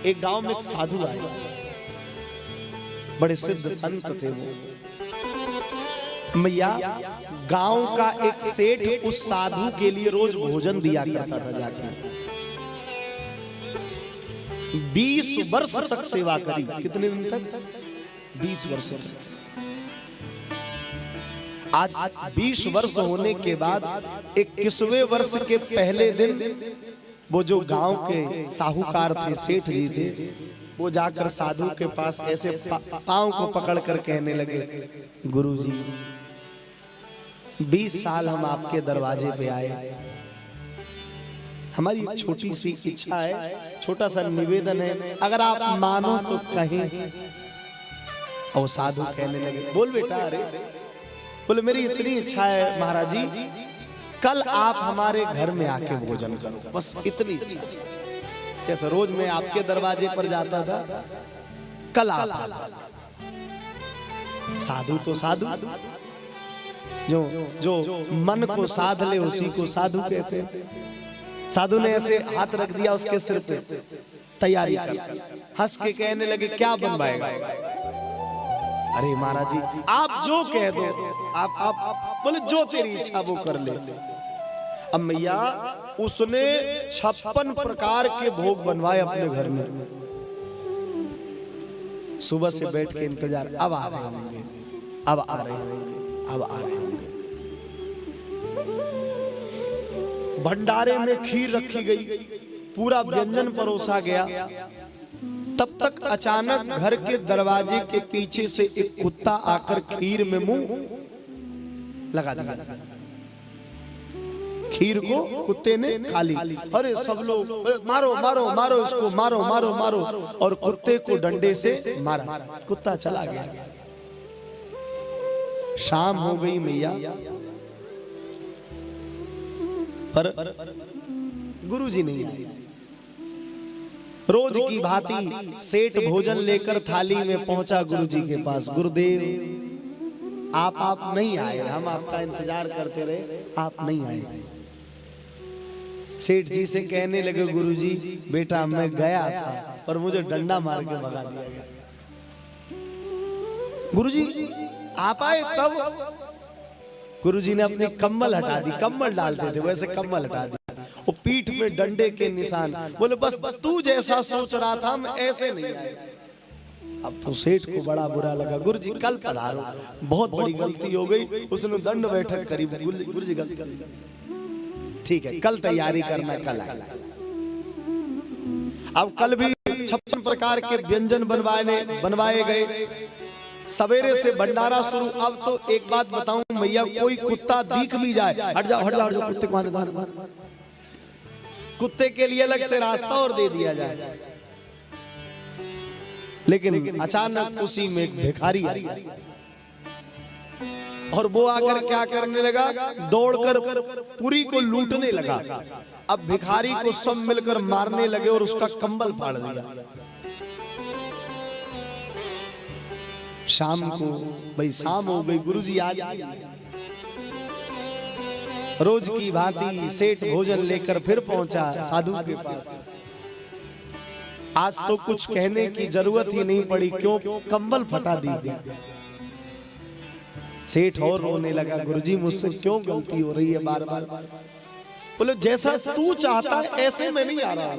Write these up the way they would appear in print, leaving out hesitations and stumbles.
एक गांव में एक साधु आए, बड़े सिद्ध संत थे वो। मैया गांव का एक सेठ उस साधु के लिए रोज भोजन दिया करता था जाके। 20 वर्ष तक सेवा करी। कितने दिन तक? 20 वर्ष तक। आज 20 वर्ष होने के बाद 21वें वर्ष के पहले दिन वो जो गांव के साहूकार थे, सेठ जी थे, वो जाकर साधु के पास ऐसे पांव को पकड़कर कहने लगे, गुरुजी 20 साल हम आपके दरवाजे पे आए, हमारी एक छोटी सी इच्छा है, छोटा सा निवेदन है, अगर आप मानो तो कहें। और साधु कहने लगे, बोल बेटा। अरे बोले मेरी इतनी इच्छा है महाराज जी, कल आप हमारे घर में आके भोजन करो, बस इतनी इच्छा। कैसे? रोज मैं आपके दरवाजे पर जाता था, कल आप आना। साधु तो साधु, जो मन को साध ले उसी को साधु कहते हैं। साधु ने ऐसे हाथ रख दिया उसके सिर पे, तैयारी कर, हंस के कहने लगे, क्या बनवाएगा? अरे महाराज जी आप जो कह दो, आप बोले जो तेरी इच्छा वो कर ले। अब मैया उसने 56 प्रकार के भोग बनवाए अपने घर में। सुबह से बैठ के इंतजार, अब आ रहे होंगे, अब आ रहे होंगे, अब आ रहे होंगे। भंडारे में खीर रखी गई, पूरा व्यंजन परोसा गया। तब तक अचानक घर के दरवाजे के पीछे से एक कुत्ता आकर खीर में मुंह लगा दिया। खीर को कुत्ते ने खा ली। अरे सब लोग मारो मारो मारो इसको, मारो मारो मारो, और कुत्ते को डंडे से मारा। कुत्ता चला गया। शाम हो गई मैया, पर गुरुजी नहीं आए। रोज की भांति सेठ भोजन लेकर थाली में पहुंचा गुरुजी के पास। गुरुदेव आप नहीं आए, हम आपका इंतजार करते रहे, आप नहीं आए। सेठ जी से कहने लगे, गुरुजी बेटा मैं गया था पर मुझे डंडा मार के भगा दिया गया। गुरुजी आप आए कब? गुरुजी ने अपनी कम्बल हटा दी, कम्बल डालते थे वैसे कम्बल हटा दी, वो पीठ में डंडे के निशान। बोले बस तू जैसा सोच रहा था हम ऐसे नहीं आए। अब तो सेठ को बड़ा बुरा लगा। गुरुजी कल पधारो, बहुत बड़ी गलती हो गई। उसने दंड बैठक करी। गुरुजी गलती, ठीक है कल तैयारी करना, कल आए। अब कल भी 56 प्रकार के व्यंजन बनवाए गए। सवेरे से भंडारा शुरू। अब तो एक बात बताऊं मैया, कोई कुत्ता दिख भी जाए, हट जाओ हट जाओ हट जाओ, कुत्ते को आने दो। कुत्ते के लिए अलग से रास्ता और दे दिया जाए। लेकिन अचानक उसी में एक भिखारी आया और वो आकर क्या करने लगा, दौड़कर पुरी को लूटने लगा। अब भिखारी को सब मिलकर मारने लगे और उसका कंबल फाड़ दिया। शाम को भाई शाम हो गई, गुरुजी आ गए। रोज की भांति सेठ भोजन लेकर फिर पहुंचा साधु के पास। आज तो कुछ कहने की जरूरत ही नहीं पड़ी, क्यों? कंबल फटा दी गई। सेठ और रोने लगा, गुरुजी मुझसे क्यों गलती हो रही है बार बार? बोले जैसा तू चाहता है ऐसे मैं नहीं आ रहा।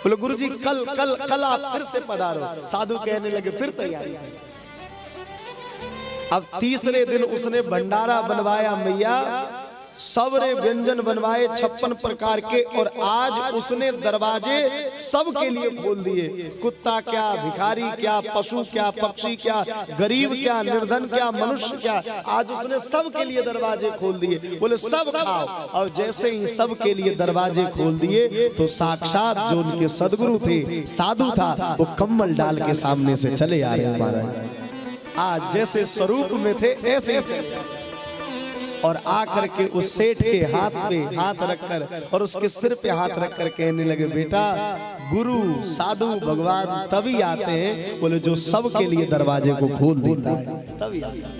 बोले गुरुजी कल कल कल आप फिर से पधारो। साधु कहने लगे फिर तैयारी। अब तीसरे दिन उसने भंडारा बनवाया मैया, सवरे व्यंजन बनवाए 56 प्रकार के, और आज उसने दरवाजे सबके लिए खोल दिए। कुत्ता क्या, भिखारी क्या, पशु क्या, पक्षी क्या, गरीब क्या, निर्धन क्या, मनुष्य क्या, आज उसने सबके लिए दरवाजे खोल दिए। बोले सब खाओ। और जैसे ही सबके लिए दरवाजे खोल दिए तो साक्षात जो उनके सदगुरु थे, साधु था, वो कम्बल डाल के सामने से चले आ रहे हैं महाराज। आज जैसे स्वरूप में थे ऐसे और आकर के उस सेठ के हाथ पे हाथ रखकर और उसके सिर पे हाथ रखकर कहने लगे, बेटा गुरु साधु भगवान तभी आते हैं, बोले जो सबके लिए दरवाजे को खोल देता है तभी आते हैं।